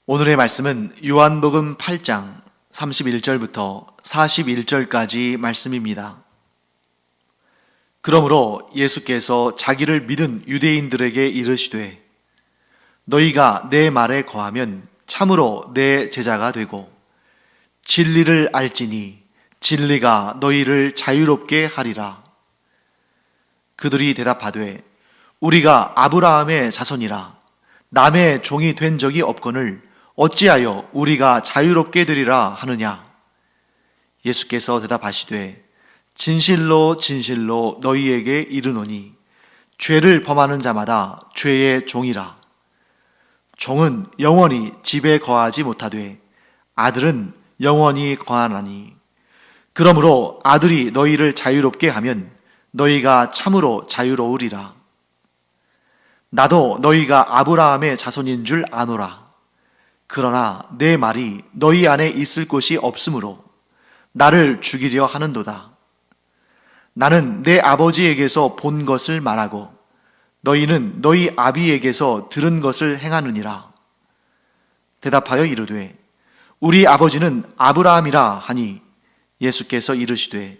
오늘의 말씀은 요한복음 8장 31절부터 41절까지 말씀입니다. 그러므로 예수께서 자기를 믿은 유대인들에게 이르시되 너희가 내 말에 거하면 참으로 내 제자가 되고 진리를 알지니 진리가 너희를 자유롭게 하리라. 그들이 대답하되 우리가 아브라함의 자손이라 남의 종이 된 적이 없거늘 어찌하여 우리가 자유롭게 되리라 하느냐. 예수께서 대답하시되 진실로 진실로 너희에게 이르노니 죄를 범하는 자마다 죄의 종이라. 종은 영원히 집에 거하지 못하되 아들은 영원히 거하나니 그러므로 아들이 너희를 자유롭게 하면 너희가 참으로 자유로우리라. 나도 너희가 아브라함의 자손인 줄 아노라. 그러나 내 말이 너희 안에 있을 곳이 없으므로 나를 죽이려 하는도다. 나는 내 아버지에게서 본 것을 말하고 너희는 너희 아비에게서 들은 것을 행하느니라. 대답하여 이르되 우리 아버지는 아브라함이라 하니 예수께서 이르시되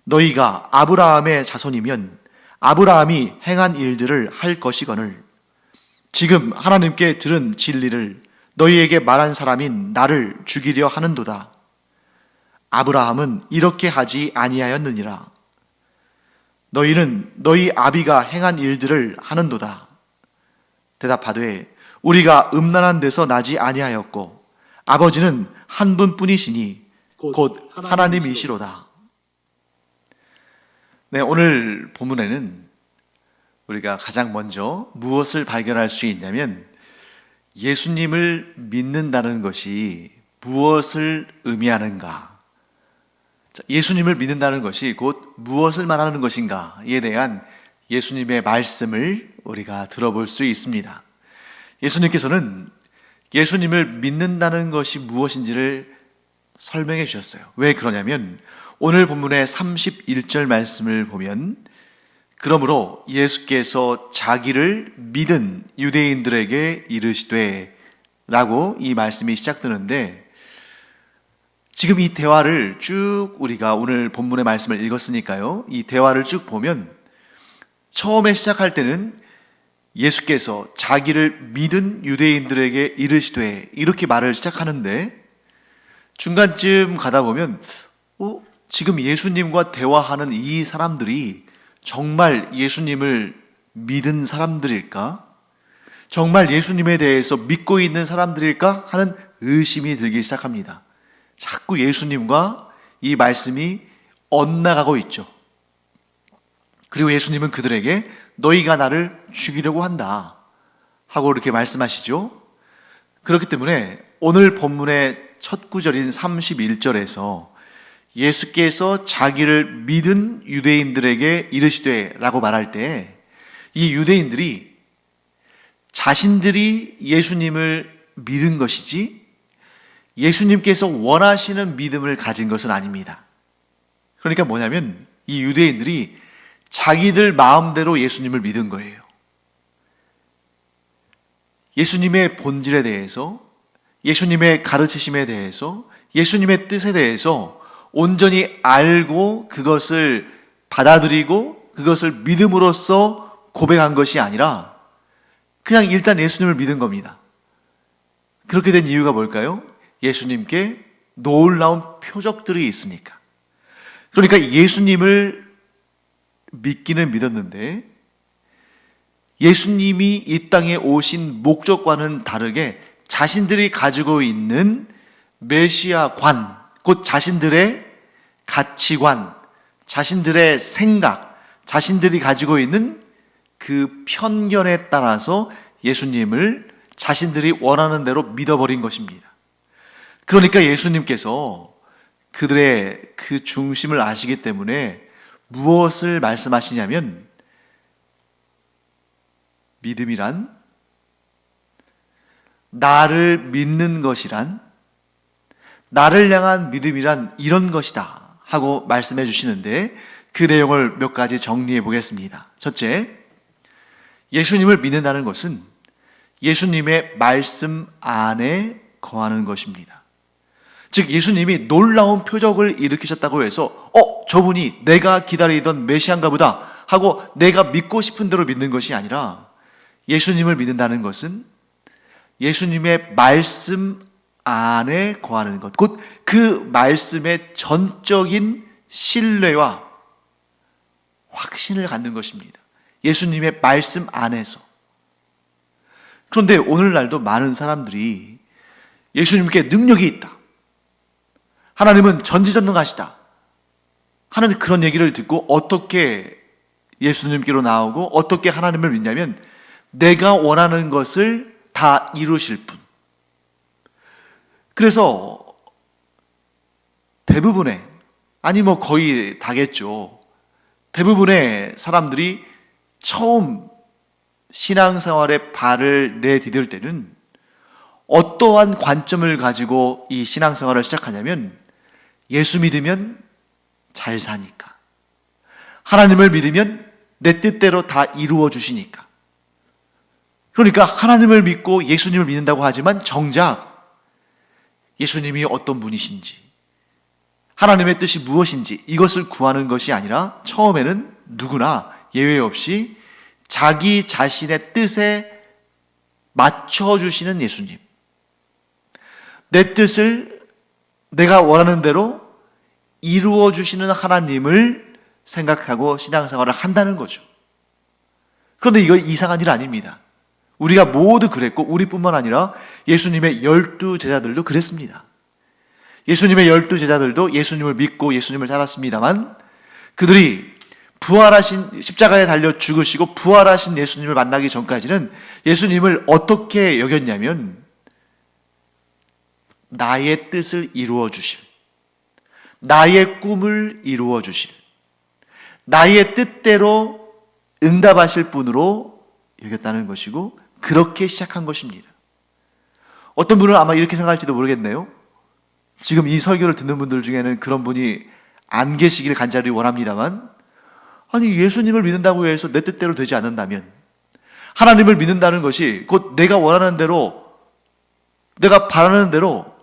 너희가 아브라함의 자손이면 아브라함이 행한 일들을 할 것이거늘 지금 하나님께 들은 진리를 너희에게 말한 사람인 나를 죽이려 하는도다. 아브라함은 이렇게 하지 아니하였느니라. 너희는 너희 아비가 행한 일들을 하는도다. 대답하되 우리가 음란한 데서 나지 아니하였고 아버지는 한 분뿐이시니 곧 하나님이시로다. 네, 오늘 본문에는 우리가 가장 먼저 무엇을 발견할 수 있냐면 예수님을 믿는다는 것이 무엇을 의미하는가? 예수님을 믿는다는 것이 곧 무엇을 말하는 것인가에 대한 예수님의 말씀을 우리가 들어볼 수 있습니다. 예수님께서는 예수님을 믿는다는 것이 무엇인지를 설명해 주셨어요. 왜 그러냐면 오늘 본문의 31절 말씀을 보면 그러므로 예수께서 자기를 믿은 유대인들에게 이르시되 라고 이 말씀이 시작되는데 지금 이 대화를 쭉 우리가 오늘 본문의 말씀을 읽었으니까요. 이 대화를 쭉 보면 처음에 시작할 때는 예수께서 자기를 믿은 유대인들에게 이르시되 이렇게 말을 시작하는데 중간쯤 가다 보면 지금 예수님과 대화하는 이 사람들이 정말 예수님을 믿은 사람들일까? 정말 예수님에 대해서 믿고 있는 사람들일까? 하는 의심이 들기 시작합니다. 자꾸 예수님과 이 말씀이 엇나가고 있죠. 그리고 예수님은 그들에게 너희가 나를 죽이려고 한다 하고 이렇게 말씀하시죠. 그렇기 때문에 오늘 본문의 첫 구절인 31절에서 예수께서 자기를 믿은 유대인들에게 이르시되 라고 말할 때 이 유대인들이 자신들이 예수님을 믿은 것이지 예수님께서 원하시는 믿음을 가진 것은 아닙니다. 그러니까 뭐냐면 이 유대인들이 자기들 마음대로 예수님을 믿은 거예요. 예수님의 본질에 대해서, 예수님의 가르치심에 대해서, 예수님의 뜻에 대해서 온전히 알고 그것을 받아들이고 그것을 믿음으로써 고백한 것이 아니라 그냥 일단 예수님을 믿은 겁니다. 그렇게 된 이유가 뭘까요? 예수님께 놀라운 표적들이 있으니까. 그러니까 예수님을 믿기는 믿었는데 예수님이 이 땅에 오신 목적과는 다르게 자신들이 가지고 있는 메시아관, 곧 자신들의 가치관, 자신들의 생각, 자신들이 가지고 있는 그 편견에 따라서 예수님을 자신들이 원하는 대로 믿어버린 것입니다. 그러니까 예수님께서 그들의 그 중심을 아시기 때문에 무엇을 말씀하시냐면 믿음이란 나를 믿는 것이란 나를 향한 믿음이란 이런 것이다 하고 말씀해 주시는데 그 내용을 몇 가지 정리해 보겠습니다. 첫째, 예수님을 믿는다는 것은 예수님의 말씀 안에 거하는 것입니다. 즉 예수님이 놀라운 표적을 일으키셨다고 해서 저분이 내가 기다리던 메시아인가 보다 하고 내가 믿고 싶은 대로 믿는 것이 아니라, 예수님을 믿는다는 것은 예수님의 말씀 안에 거하는 것, 곧 그 말씀의 전적인 신뢰와 확신을 갖는 것입니다. 예수님의 말씀 안에서. 그런데 오늘날도 많은 사람들이 예수님께 능력이 있다, 하나님은 전지전능하시다 하는 그런 얘기를 듣고 어떻게 예수님께로 나오고 어떻게 하나님을 믿냐면, 내가 원하는 것을 다 이루실 분. 그래서 대부분의, 아니 거의 다겠죠, 대부분의 사람들이 처음 신앙생활에 발을 내디딜 때는 어떠한 관점을 가지고 이 신앙생활을 시작하냐면, 예수 믿으면 잘 사니까, 하나님을 믿으면 내 뜻대로 다 이루어 주시니까. 그러니까 하나님을 믿고 예수님을 믿는다고 하지만 정작 예수님이 어떤 분이신지, 하나님의 뜻이 무엇인지 이것을 구하는 것이 아니라, 처음에는 누구나 예외 없이 자기 자신의 뜻에 맞춰주시는 예수님, 내 뜻을 내가 원하는 대로 이루어 주시는 하나님을 생각하고 신앙생활을 한다는 거죠. 그런데 이거 이상한 일 아닙니다. 우리가 모두 그랬고, 우리뿐만 아니라 예수님의 12제자들도 그랬습니다. 예수님의 12제자들도 예수님을 믿고 예수님을 따랐습니다만, 그들이 부활하신, 십자가에 달려 죽으시고 부활하신 예수님을 만나기 전까지는 예수님을 어떻게 여겼냐면, 나의 뜻을 이루어 주실, 나의 꿈을 이루어 주실, 나의 뜻대로 응답하실 분으로 여겼다는 것이고, 그렇게 시작한 것입니다. 어떤 분은 아마 이렇게 생각할지도 모르겠네요. 지금 이 설교를 듣는 분들 중에는 그런 분이 안 계시길 간절히 원합니다만, 아니 예수님을 믿는다고 해서 내 뜻대로 되지 않는다면, 하나님을 믿는다는 것이 곧 내가 원하는 대로, 내가 바라는 대로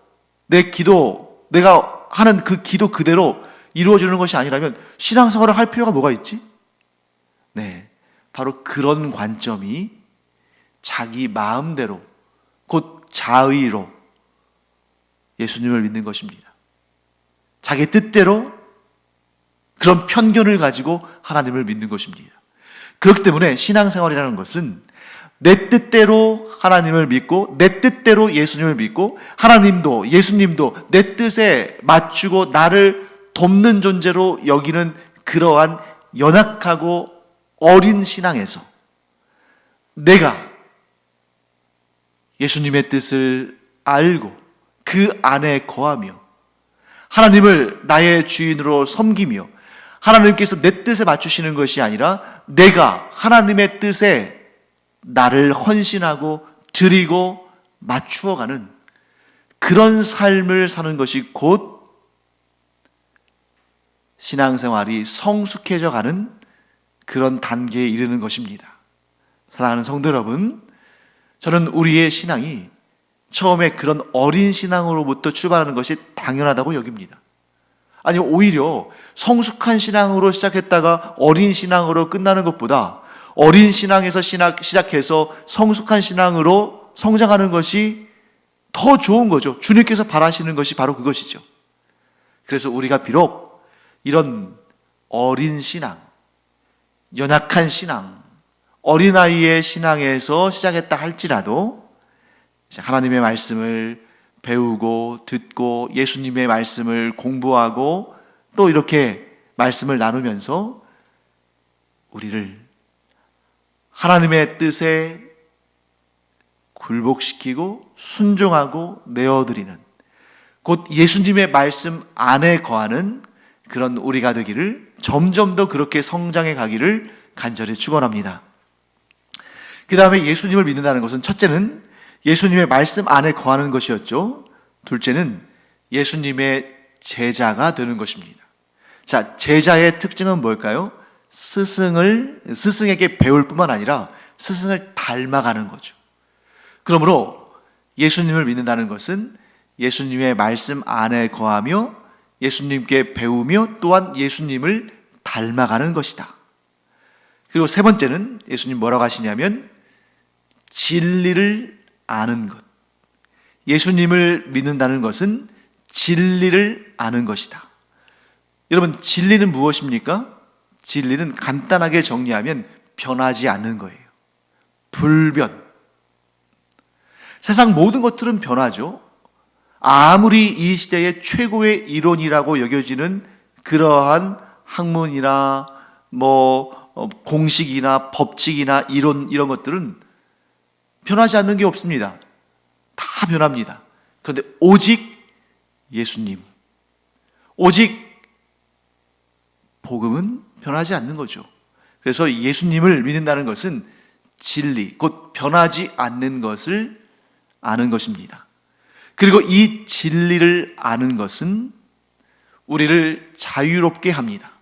내 기도, 내가 하는 그 기도 그대로 이루어지는 것이 아니라면 신앙생활을 할 필요가 뭐가 있지? 네, 바로 그런 관점이 자기 마음대로, 곧 자의로 예수님을 믿는 것입니다. 자기 뜻대로 그런 편견을 가지고 하나님을 믿는 것입니다. 그렇기 때문에 신앙생활이라는 것은 내 뜻대로 하나님을 믿고 내 뜻대로 예수님을 믿고, 하나님도 예수님도 내 뜻에 맞추고 나를 돕는 존재로 여기는 그러한 연약하고 어린 신앙에서 내가 예수님의 뜻을 알고 그 안에 거하며 하나님을 나의 주인으로 섬기며, 하나님께서 내 뜻에 맞추시는 것이 아니라 내가 하나님의 뜻에 나를 헌신하고 드리고 맞추어가는 그런 삶을 사는 것이 곧 신앙생활이 성숙해져 가는 그런 단계에 이르는 것입니다. 사랑하는 성도 여러분, 저는 우리의 신앙이 처음에 그런 어린 신앙으로부터 출발하는 것이 당연하다고 여깁니다. 아니, 오히려 성숙한 신앙으로 시작했다가 어린 신앙으로 끝나는 것보다 어린 신앙에서 시작해서 성숙한 신앙으로 성장하는 것이 더 좋은 거죠. 주님께서 바라시는 것이 바로 그것이죠. 그래서 우리가 비록 이런 어린 신앙, 연약한 신앙, 어린아이의 신앙에서 시작했다 할지라도 하나님의 말씀을 배우고 듣고 예수님의 말씀을 공부하고 또 이렇게 말씀을 나누면서 우리를 하나님의 뜻에 굴복시키고 순종하고 내어드리는, 곧 예수님의 말씀 안에 거하는 그런 우리가 되기를, 점점 더 그렇게 성장해 가기를 간절히 축원합니다. 그 다음에 예수님을 믿는다는 것은, 첫째는 예수님의 말씀 안에 거하는 것이었죠. 둘째는 예수님의 제자가 되는 것입니다. 자, 제자의 특징은 뭘까요? 스승에게 배울 뿐만 아니라 스승을 닮아가는 거죠. 그러므로 예수님을 믿는다는 것은 예수님의 말씀 안에 거하며 예수님께 배우며 또한 예수님을 닮아가는 것이다. 그리고 세 번째는 예수님 뭐라고 하시냐면 진리를 아는 것. 예수님을 믿는다는 것은 진리를 아는 것이다. 여러분, 진리는 무엇입니까? 진리는 간단하게 정리하면 변하지 않는 거예요. 불변. 세상 모든 것들은 변하죠. 아무리 이 시대의 최고의 이론이라고 여겨지는 그러한 학문이나 공식이나 법칙이나 이론 이런 것들은 변하지 않는 게 없습니다. 다 변합니다. 그런데 오직 예수님, 오직 복음은 변하지 않는 거죠. 그래서 예수님을 믿는다는 것은 진리, 곧 변하지 않는 것을 아는 것입니다. 그리고 이 진리를 아는 것은 우리를 자유롭게 합니다.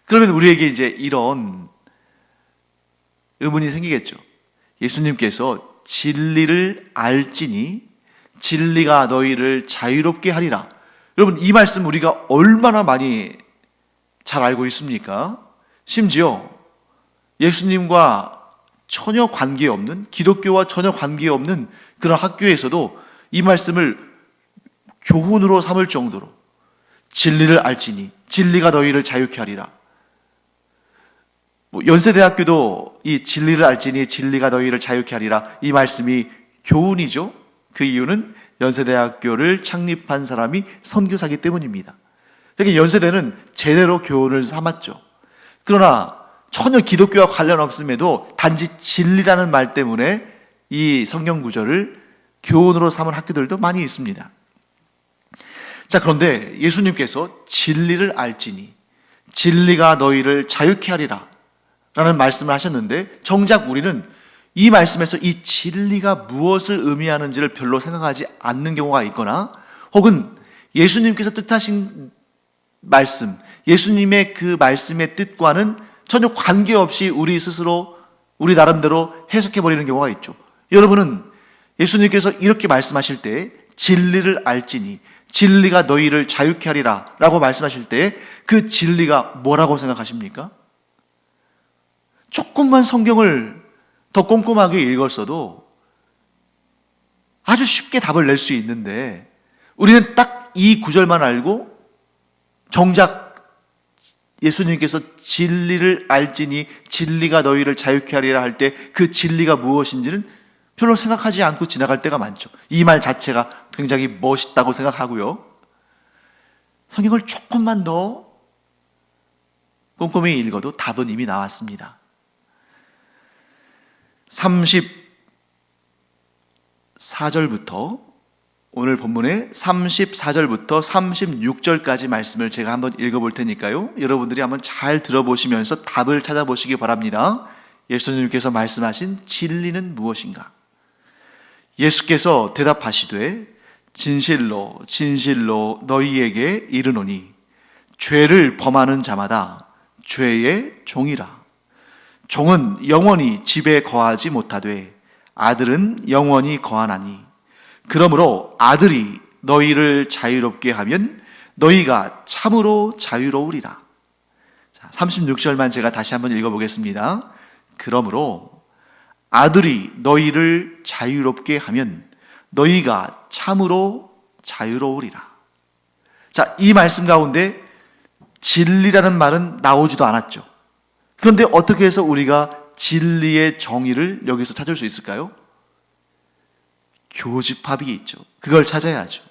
그러면 우리에게 이제 이런 의문이 생기겠죠. 예수님께서 진리를 알지니 진리가 너희를 자유롭게 하리라. 여러분, 이 말씀 우리가 얼마나 많이 잘 알고 있습니까? 심지어 예수님과 전혀 관계없는, 기독교와 전혀 관계없는 그런 학교에서도 이 말씀을 교훈으로 삼을 정도로 진리를 알지니 진리가 너희를 자유케 하리라. 연세대학교도 이 진리를 알지니 진리가 너희를 자유케 하리라, 이 말씀이 교훈이죠. 그 이유는 연세대학교를 창립한 사람이 선교사기 때문입니다. 그러니까 연세대는 제대로 교훈을 삼았죠. 그러나 전혀 기독교와 관련 없음에도 단지 진리라는 말 때문에 이 성경 구절을 교훈으로 삼은 학교들도 많이 있습니다. 자, 그런데 예수님께서 진리를 알지니 진리가 너희를 자유케 하리라 라는 말씀을 하셨는데, 정작 우리는 이 말씀에서 이 진리가 무엇을 의미하는지를 별로 생각하지 않는 경우가 있거나, 혹은 예수님께서 뜻하신 말씀, 예수님의 그 말씀의 뜻과는 전혀 관계없이 우리 스스로 우리 나름대로 해석해버리는 경우가 있죠. 여러분은 예수님께서 이렇게 말씀하실 때 진리를 알지니 진리가 너희를 자유케 하리라 라고 말씀하실 때 그 진리가 뭐라고 생각하십니까? 조금만 성경을 더 꼼꼼하게 읽었어도 아주 쉽게 답을 낼 수 있는데, 우리는 딱 이 구절만 알고 정작 예수님께서 진리를 알지니 진리가 너희를 자유케 하리라 할 때 그 진리가 무엇인지는 별로 생각하지 않고 지나갈 때가 많죠. 이 말 자체가 굉장히 멋있다고 생각하고요. 성경을 조금만 더 꼼꼼히 읽어도 답은 이미 나왔습니다. 34절부터, 오늘 본문의 34절부터 36절까지 말씀을 제가 한번 읽어볼 테니까요, 여러분들이 한번 잘 들어보시면서 답을 찾아보시기 바랍니다. 예수님께서 말씀하신 진리는 무엇인가? 예수께서 대답하시되 진실로 진실로 너희에게 이르노니 죄를 범하는 자마다 죄의 종이라. 종은 영원히 집에 거하지 못하되 아들은 영원히 거하나니, 그러므로 아들이 너희를 자유롭게 하면 너희가 참으로 자유로우리라. 36절만 제가 다시 한번 읽어보겠습니다. 그러므로 아들이 너희를 자유롭게 하면 너희가 참으로 자유로우리라. 자, 이 말씀 가운데 진리라는 말은 나오지도 않았죠. 그런데 어떻게 해서 우리가 진리의 정의를 여기서 찾을 수 있을까요? 교집합이 있죠. 그걸 찾아야죠.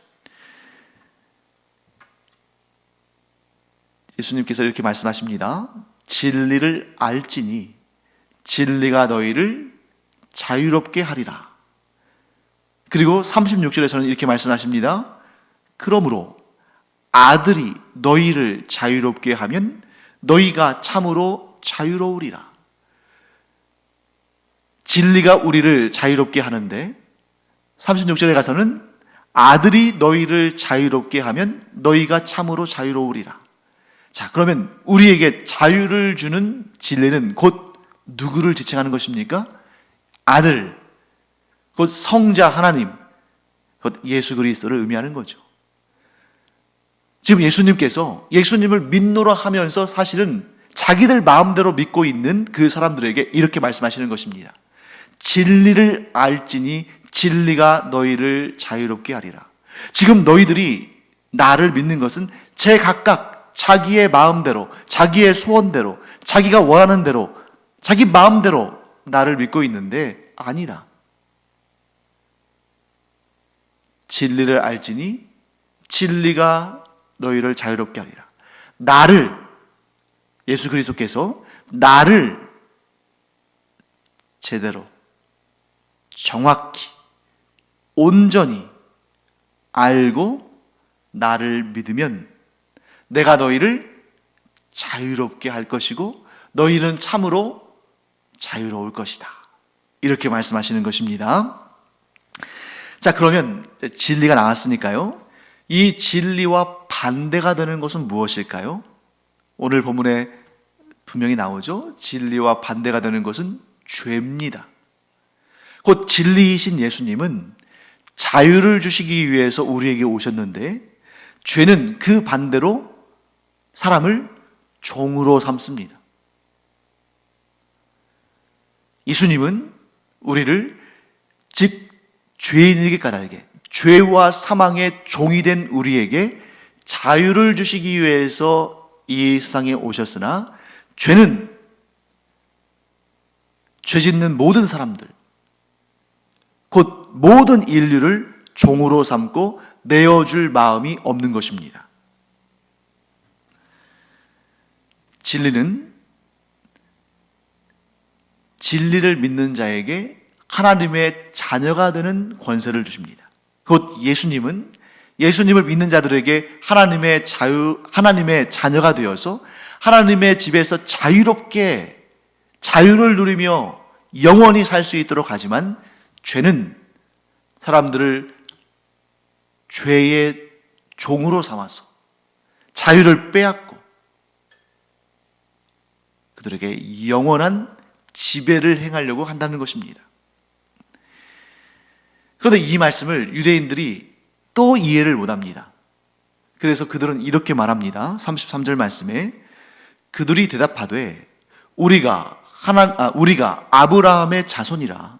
예수님께서 이렇게 말씀하십니다. 진리를 알지니 진리가 너희를 자유롭게 하리라. 그리고 36절에서는 이렇게 말씀하십니다. 그러므로 아들이 너희를 자유롭게 하면 너희가 참으로 자유로우리라. 진리가 우리를 자유롭게 하는데 36절에 가서는 아들이 너희를 자유롭게 하면 너희가 참으로 자유로우리라. 자, 그러면 우리에게 자유를 주는 진리는 곧 누구를 지칭하는 것입니까? 아들, 곧 성자 하나님, 곧 예수 그리스도를 의미하는 거죠. 지금 예수님께서 예수님을 믿노라 하면서 사실은 자기들 마음대로 믿고 있는 그 사람들에게 이렇게 말씀하시는 것입니다. 진리를 알지니 진리가 너희를 자유롭게 하리라. 지금 너희들이 나를 믿는 것은 제각각 자기의 마음대로, 자기의 소원대로, 자기가 원하는 대로, 자기 마음대로 나를 믿고 있는데 아니다. 진리를 알지니 진리가 너희를 자유롭게 하리라. 나를, 예수 그리스도께서 나를 제대로, 정확히, 온전히 알고 나를 믿으면 내가 너희를 자유롭게 할 것이고 너희는 참으로 자유로울 것이다. 이렇게 말씀하시는 것입니다. 자, 그러면 진리가 나왔으니까요. 이 진리와 반대가 되는 것은 무엇일까요? 오늘 본문에 분명히 나오죠. 진리와 반대가 되는 것은 죄입니다. 곧 진리이신 예수님은 자유를 주시기 위해서 우리에게 오셨는데 죄는 그 반대로 사람을 종으로 삼습니다. 예수님은 우리를 즉 죄인에게 까닭에 죄와 사망의 종이 된 우리에게 자유를 주시기 위해서 이 세상에 오셨으나 죄는 죄 짓는 모든 사람들, 곧 모든 인류를 종으로 삼고 내어줄 마음이 없는 것입니다. 진리는 진리를 믿는 자에게 하나님의 자녀가 되는 권세를 주십니다. 곧 예수님은 예수님을 믿는 자들에게 하나님의 자녀가 되어서 하나님의 집에서 자유롭게 자유를 누리며 영원히 살 수 있도록 하지만 죄는 사람들을 죄의 종으로 삼아서 자유를 빼앗고 그들에게 영원한 지배를 행하려고 한다는 것입니다. 그런데 이 말씀을 유대인들이 또 이해를 못합니다. 그래서 그들은 이렇게 말합니다. 33절 말씀에 그들이 대답하되 우리가 아브라함의 자손이라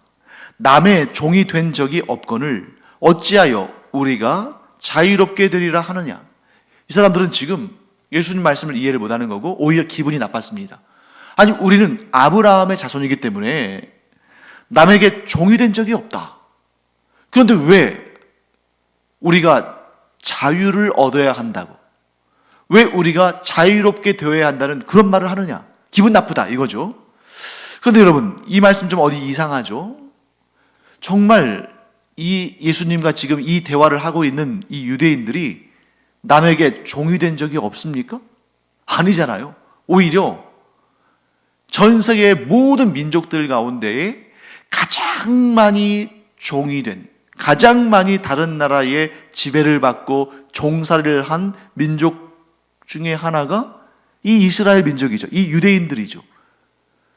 남의 종이 된 적이 없거늘 어찌하여 우리가 자유롭게 되리라 하느냐. 이 사람들은 지금 예수님 말씀을 이해를 못하는 거고 오히려 기분이 나빴습니다. 아니, 우리는 아브라함의 자손이기 때문에 남에게 종이 된 적이 없다. 그런데 왜 우리가 자유를 얻어야 한다고, 왜 우리가 자유롭게 되어야 한다는 그런 말을 하느냐. 기분 나쁘다 이거죠. 그런데 여러분, 이 말씀 좀 어디 이상하죠? 정말 이 예수님과 지금 이 대화를 하고 있는 이 유대인들이 남에게 종이 된 적이 없습니까? 아니잖아요. 오히려 전 세계의 모든 민족들 가운데에 가장 많이 종이 된, 가장 많이 다른 나라의 지배를 받고 종살이를 한 민족 중에 하나가 이 이스라엘 민족이죠. 이 유대인들이죠.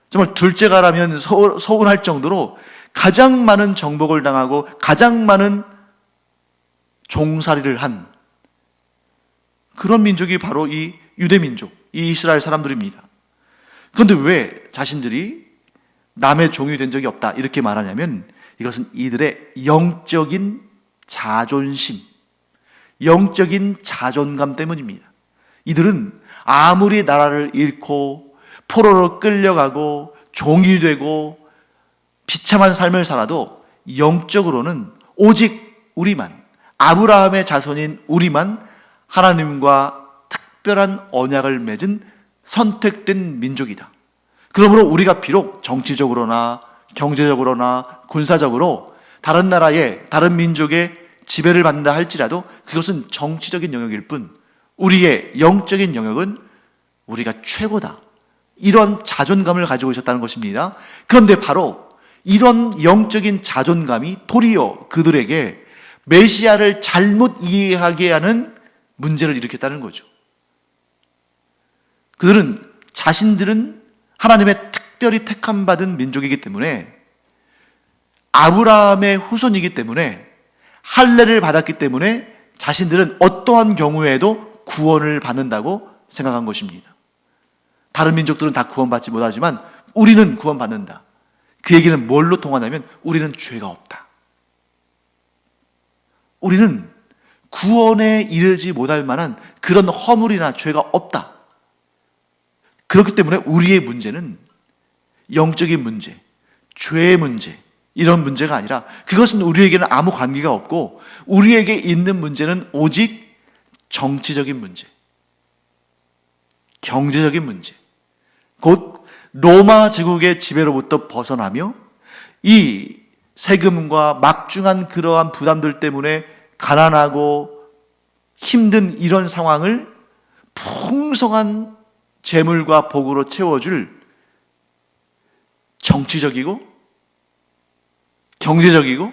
정말 둘째가라면 서운할 정도로 가장 많은 정복을 당하고 가장 많은 종살이를 한 그런 민족이 바로 이 유대민족, 이 이스라엘 사람들입니다. 그런데 왜 자신들이 남의 종이 된 적이 없다 이렇게 말하냐면 이것은 이들의 영적인 자존심, 영적인 자존감 때문입니다. 이들은 아무리 나라를 잃고 포로로 끌려가고 종이 되고 비참한 삶을 살아도 영적으로는 오직 우리만, 아브라함의 자손인 우리만 하나님과 특별한 언약을 맺은 선택된 민족이다. 그러므로 우리가 비록 정치적으로나 경제적으로나 군사적으로 다른 나라의 다른 민족의 지배를 받는다 할지라도 그것은 정치적인 영역일 뿐 우리의 영적인 영역은 우리가 최고다. 이런 자존감을 가지고 있었다는 것입니다. 그런데 바로 이런 영적인 자존감이 도리어 그들에게 메시아를 잘못 이해하게 하는 문제를 일으켰다는 거죠. 그들은 자신들은 하나님의 특별히 택함 받은 민족이기 때문에 아브라함의 후손이기 때문에, 할례를 받았기 때문에 자신들은 어떠한 경우에도 구원을 받는다고 생각한 것입니다. 다른 민족들은 다 구원받지 못하지만 우리는 구원받는다. 그 얘기는 뭘로 통하냐면 우리는 죄가 없다. 우리는 구원에 이르지 못할 만한 그런 허물이나 죄가 없다. 그렇기 때문에 우리의 문제는 영적인 문제, 죄의 문제, 이런 문제가 아니라, 그것은 우리에게는 아무 관계가 없고 우리에게 있는 문제는 오직 정치적인 문제, 경제적인 문제, 곧 로마 제국의 지배로부터 벗어나며 이 세금과 막중한 그러한 부담들 때문에 가난하고 힘든 이런 상황을 풍성한 재물과 복으로 채워줄 정치적이고 경제적이고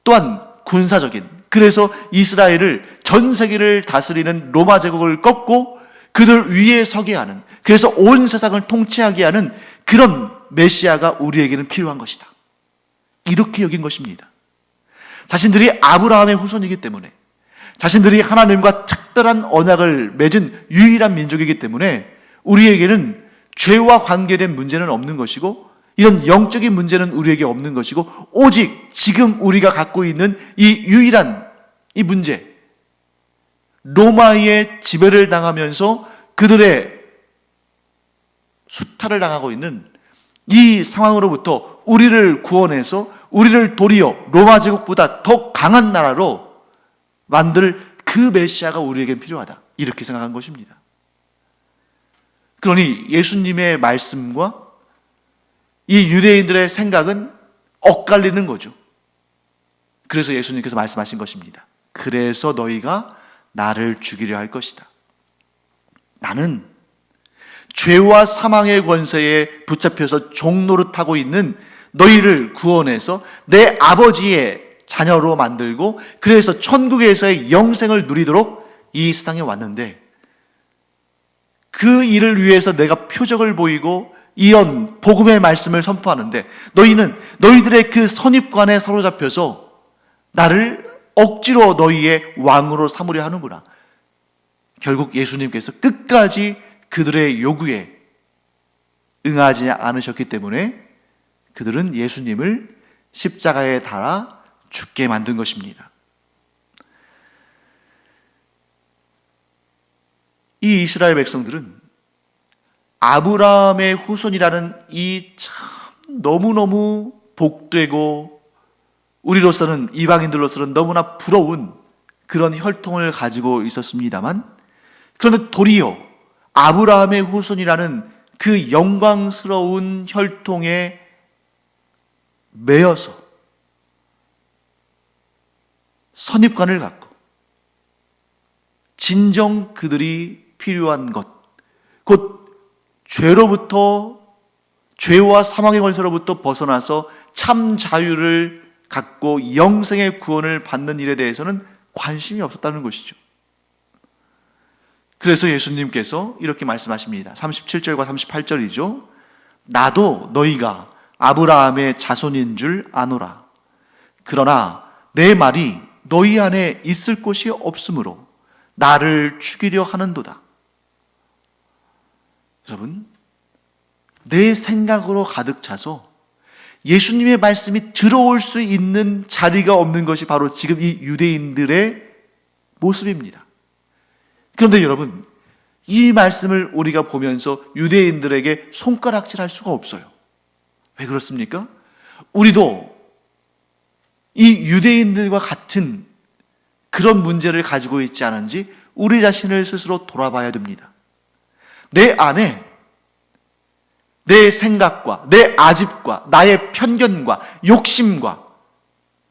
또한 군사적인, 그래서 이스라엘을, 전 세계를 다스리는 로마 제국을 꺾고 그들 위에 서게 하는, 그래서 온 세상을 통치하게 하는 그런 메시아가 우리에게는 필요한 것이다. 이렇게 여긴 것입니다. 자신들이 아브라함의 후손이기 때문에, 자신들이 하나님과 특별한 언약을 맺은 유일한 민족이기 때문에 우리에게는 죄와 관계된 문제는 없는 것이고, 이런 영적인 문제는 우리에게 없는 것이고, 오직 지금 우리가 갖고 있는 이 유일한 이 문제, 로마의 지배를 당하면서 그들의 수탈을 당하고 있는 이 상황으로부터 우리를 구원해서 우리를 도리어 로마 제국보다 더 강한 나라로 만들 그 메시아가 우리에겐 필요하다. 이렇게 생각한 것입니다. 그러니 예수님의 말씀과 이 유대인들의 생각은 엇갈리는 거죠. 그래서 예수님께서 말씀하신 것입니다. 그래서 너희가 나를 죽이려 할 것이다. 나는 죄와 사망의 권세에 붙잡혀서 종노릇하고 있는 너희를 구원해서 내 아버지의 자녀로 만들고, 그래서 천국에서의 영생을 누리도록 이 세상에 왔는데, 그 일을 위해서 내가 표적을 보이고 이런 복음의 말씀을 선포하는데, 너희는 너희들의 그 선입관에 사로잡혀서 나를 억지로 너희의 왕으로 삼으려 하는구나. 결국 예수님께서 끝까지 그들의 요구에 응하지 않으셨기 때문에 그들은 예수님을 십자가에 달아 죽게 만든 것입니다. 이 이스라엘 백성들은 아브라함의 후손이라는 이 참 너무너무 복되고 우리로서는, 이방인들로서는 너무나 부러운 그런 혈통을 가지고 있었습니다만, 그런데 도리어 아브라함의 후손이라는 그 영광스러운 혈통에 매여서 선입관을 갖고 진정 그들이 필요한 것, 곧 죄로부터, 죄와 사망의 권세로부터 벗어나서 참 자유를 갖고 영생의 구원을 받는 일에 대해서는 관심이 없었다는 것이죠. 그래서 예수님께서 이렇게 말씀하십니다. 37절과 38절이죠. 나도 너희가 아브라함의 자손인 줄 아노라. 그러나 내 말이 너희 안에 있을 곳이 없으므로 나를 죽이려 하는도다. 여러분, 내 생각으로 가득 차서 예수님의 말씀이 들어올 수 있는 자리가 없는 것이 바로 지금 이 유대인들의 모습입니다. 그런데 여러분, 이 말씀을 우리가 보면서 유대인들에게 손가락질할 수가 없어요. 왜 그렇습니까? 우리도 이 유대인들과 같은 그런 문제를 가지고 있지 않은지 우리 자신을 스스로 돌아봐야 됩니다. 내 안에 내 생각과 내 아집과 나의 편견과 욕심과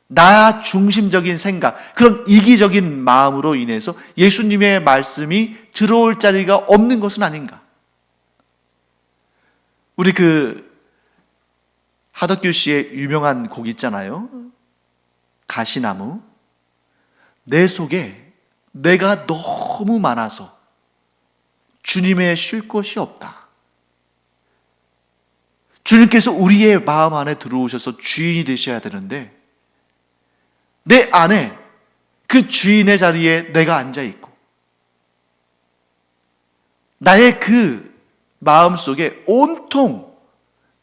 나 중심적인 생각, 그런 이기적인 마음으로 인해서 예수님의 말씀이 들어올 자리가 없는 것은 아닌가? 우리 하덕규 씨의 유명한 곡 있잖아요. 가시나무. 내 속에 내가 너무 많아서 주님의 쉴 곳이 없다. 주님께서 우리의 마음 안에 들어오셔서 주인이 되셔야 되는데 내 안에 그 주인의 자리에 내가 앉아 있고 나의 그 마음 속에 온통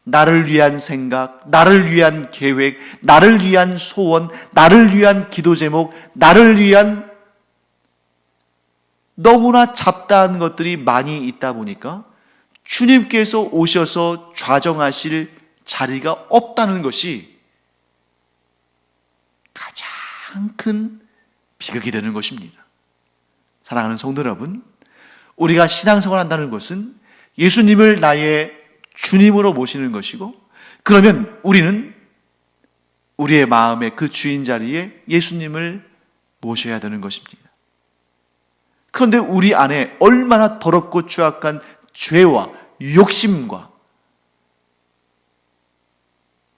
나를 위한 생각, 나를 위한 계획, 나를 위한 소원, 나를 위한 기도 제목, 나를 위한 너무나 잡다한 것들이 많이 있다 보니까 주님께서 오셔서 좌정하실 자리가 없다는 것이 가장 큰 비극이 되는 것입니다. 사랑하는 성도 여러분, 우리가 신앙생활 한다는 것은 예수님을 나의 주님으로 모시는 것이고, 그러면 우리는 우리의 마음의 그 주인 자리에 예수님을 모셔야 되는 것입니다. 그런데 우리 안에 얼마나 더럽고 추악한 죄와 욕심과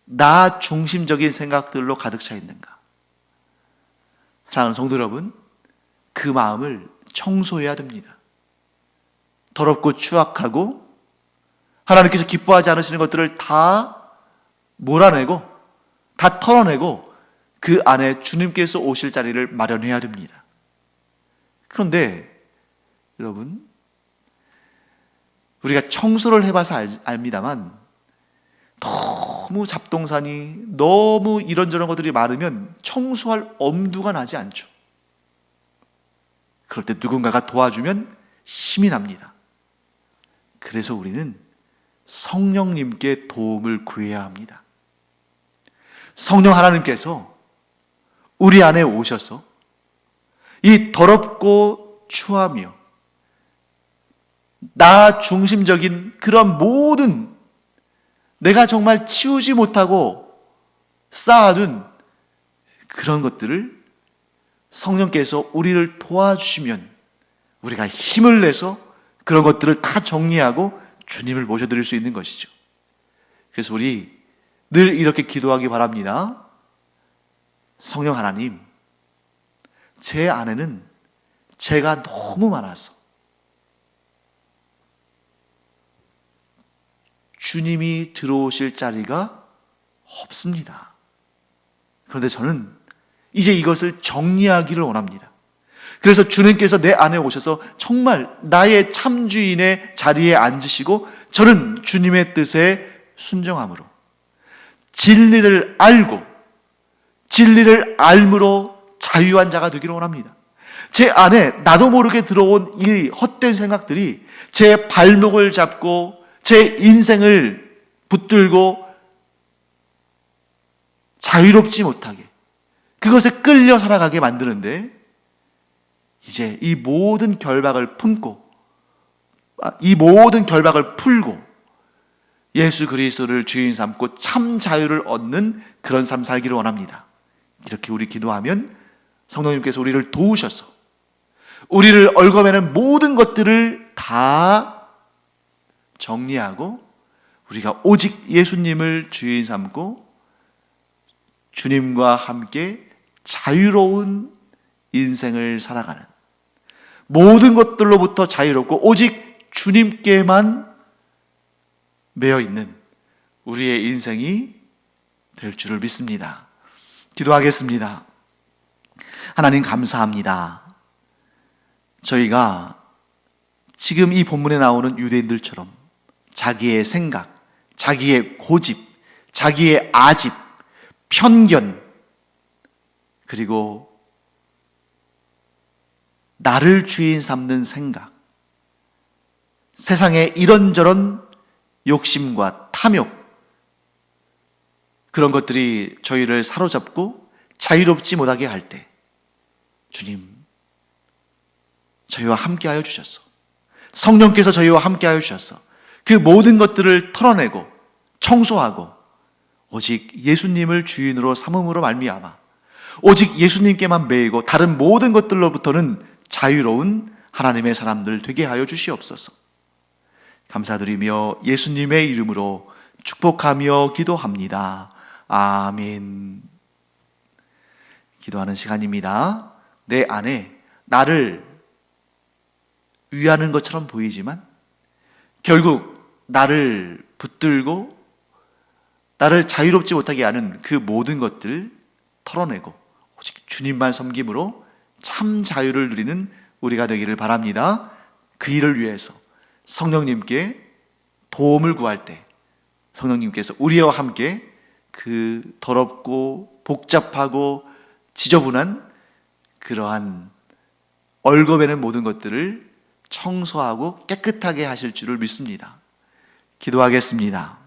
나 중심적인 생각들로 가득 차 있는가? 사랑하는 성도 여러분, 그 마음을 청소해야 됩니다. 더럽고 추악하고 하나님께서 기뻐하지 않으시는 것들을 다 몰아내고 다 털어내고 그 안에 주님께서 오실 자리를 마련해야 됩니다. 그런데 여러분, 우리가 청소를 해봐서 압니다만 너무 잡동사니 너무 이런저런 것들이 많으면 청소할 엄두가 나지 않죠. 그럴 때 누군가가 도와주면 힘이 납니다. 그래서 우리는 성령님께 도움을 구해야 합니다. 성령 하나님께서 우리 안에 오셔서 이 더럽고 추하며 나 중심적인 그런 모든 내가 정말 치우지 못하고 쌓아둔 그런 것들을 성령께서 우리를 도와주시면 우리가 힘을 내서 그런 것들을 다 정리하고 주님을 모셔드릴 수 있는 것이죠. 그래서 우리 늘 이렇게 기도하기 바랍니다. 성령 하나님, 제 안에는 죄가 너무 많아서 주님이 들어오실 자리가 없습니다. 그런데 저는 이제 이것을 정리하기를 원합니다. 그래서 주님께서 내 안에 오셔서 정말 나의 참주인의 자리에 앉으시고 저는 주님의 뜻에 순종함으로 진리를 알고 진리를 알므로 자유한 자가 되기를 원합니다. 제 안에 나도 모르게 들어온 이 헛된 생각들이 제 발목을 잡고 제 인생을 붙들고 자유롭지 못하게 그것에 끌려 살아가게 만드는데 이제 이 모든 결박을 품고 이 모든 결박을 풀고 예수 그리스도를 주인 삼고 참 자유를 얻는 그런 삶 살기를 원합니다. 이렇게 우리 기도하면 성령님께서 우리를 도우셔서 우리를 얽어매는 모든 것들을 다 정리하고 우리가 오직 예수님을 주인 삼고 주님과 함께 자유로운 인생을 살아가는 모든 것들로부터 자유롭고 오직 주님께만 매여 있는 우리의 인생이 될 줄을 믿습니다. 기도하겠습니다. 하나님 감사합니다. 저희가 지금 이 본문에 나오는 유대인들처럼 자기의 생각, 자기의 고집, 자기의 아집, 편견, 그리고 나를 주인 삼는 생각, 세상의 이런저런 욕심과 탐욕, 그런 것들이 저희를 사로잡고 자유롭지 못하게 할 때 주님, 저희와 함께하여 주셔서 성령께서 저희와 함께하여 주셔서 그 모든 것들을 털어내고 청소하고 오직 예수님을 주인으로 삼음으로 말미암아 오직 예수님께만 매이고 다른 모든 것들로부터는 자유로운 하나님의 사람들 되게 하여 주시옵소서. 감사드리며 예수님의 이름으로 축복하며 기도합니다. 아멘. 기도하는 시간입니다. 내 안에 나를 위하는 것처럼 보이지만 결국 나를 붙들고 나를 자유롭지 못하게 하는 그 모든 것들 털어내고 오직 주님만 섬김으로 참 자유를 누리는 우리가 되기를 바랍니다. 그 일을 위해서 성령님께 도움을 구할 때 성령님께서 우리와 함께 그 더럽고 복잡하고 지저분한 그러한 얼거매는 모든 것들을 청소하고 깨끗하게 하실 줄을 믿습니다. 기도하겠습니다.